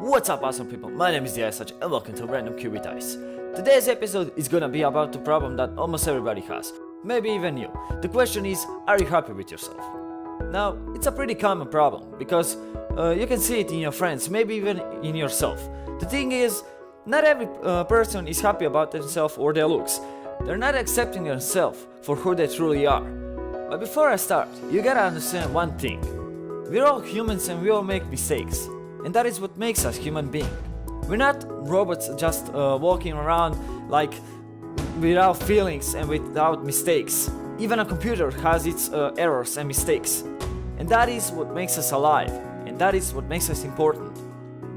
What's up, awesome people? My name is TheIceTouch and welcome to Random Q with Ice. Today's episode is gonna be about the problem that almost everybody has, maybe even you. The question is, are you happy with yourself? Now, it's a pretty common problem because you can see it in your friends, maybe even in yourself. The thing is, not every person is happy about themselves or their looks. They're not accepting themselves for who they truly are. But before I start, you gotta understand one thing. We're all humans and we all make mistakes. And that is what makes us human beings. We're not robots just walking around like without feelings and without mistakes. Even a computer has its errors and mistakes. And that is what makes us alive. And that is what makes us important.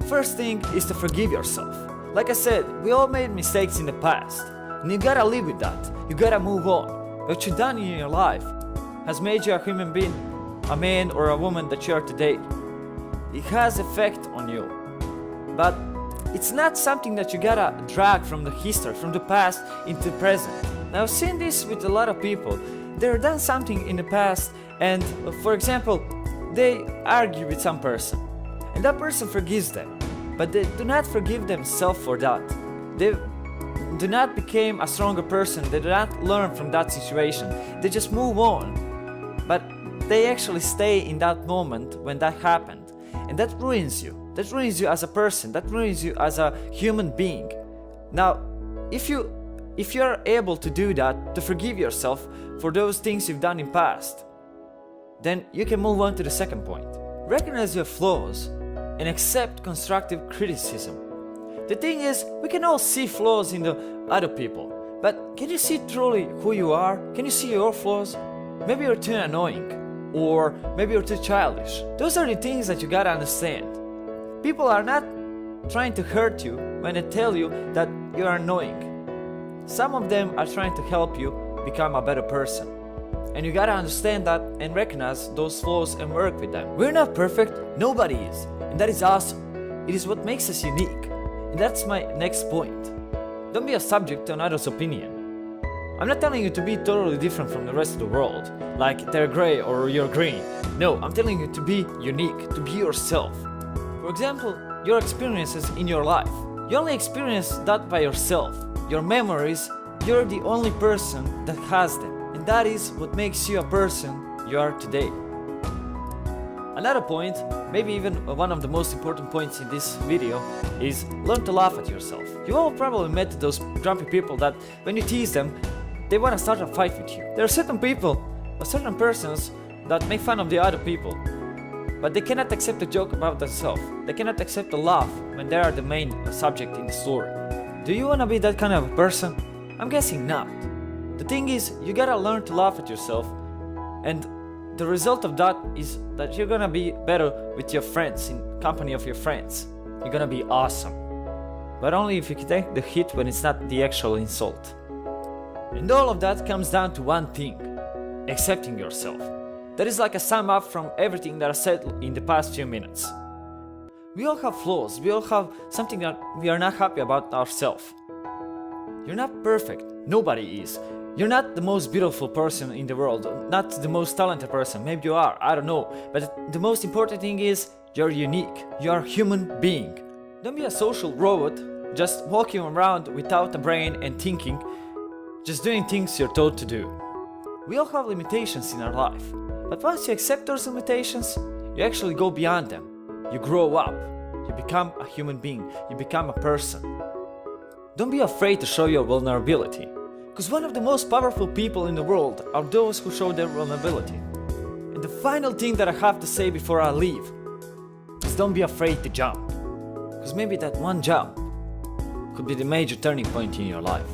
First thing is to forgive yourself. Like I said, we all made mistakes in the past. And you gotta live with that. You gotta move on. What you've done in your life has made you a human being, a man or a woman that you are today. It has effect on you, but it's not something that you gotta drag from the history, from the past into the present. Now, I've seen this with a lot of people. They've done something in the past and, for example, they argue with some person and that person forgives them, but they do not forgive themselves for that. They do not become a stronger person, they do not learn from that situation, they just move on, but they actually stay in that moment when that happened. And that ruins you. That ruins you as a person. That ruins you as a human being. Now, if you're able to do that, to forgive yourself for those things you've done in past, then you can move on to the second point. Recognize your flaws and accept constructive criticism. The thing is, we can all see flaws in the other people, but can you see truly who you are? Can you see your flaws? Maybe you're too annoying. Or maybe you're too childish. Those are the things that you gotta understand. People are not trying to hurt you when they tell you that you are annoying. Some of them are trying to help you become a better person. And you gotta understand that and recognize those flaws and work with them. We're not perfect, nobody is. And that is awesome. It is what makes us unique. And that's my next point. Don't be a subject to another's opinion. I'm not telling you to be totally different from the rest of the world, like they're gray or you're green. No, I'm telling you to be unique, to be yourself. For example, your experiences in your life. You only experience that by yourself. Your memories, you're the only person that has them. And that is what makes you a person you are today. Another point, maybe even one of the most important points in this video, is learn to laugh at yourself. You all probably met those grumpy people that when you tease them, they want to start a fight with you. There are certain people, or certain persons that make fun of the other people, but they cannot accept a joke about themselves. They cannot accept a laugh when they are the main subject in the story. Do you want to be that kind of a person? I'm guessing not. The thing is, you gotta learn to laugh at yourself, and the result of that is that you're gonna be better with your friends, in company of your friends. You're gonna be awesome. But only if you can take the hit when it's not the actual insult. And all of that comes down to one thing: accepting yourself. That is like a sum up from everything that I said in the past few minutes. We all have flaws, we all have something that we are not happy about ourselves. You're not perfect, nobody is. You're not the most beautiful person in the world, not the most talented person, maybe you are, I don't know. But the most important thing is, you're unique, you're a human being. Don't be a social robot, just walking around without a brain and thinking, just doing things you're told to do. We all have limitations in our life, but once you accept those limitations, you actually go beyond them. You grow up, you become a human being, you become a person. Don't be afraid to show your vulnerability, because one of the most powerful people in the world are those who show their vulnerability. And the final thing that I have to say before I leave is don't be afraid to jump, because maybe that one jump could be the major turning point in your life.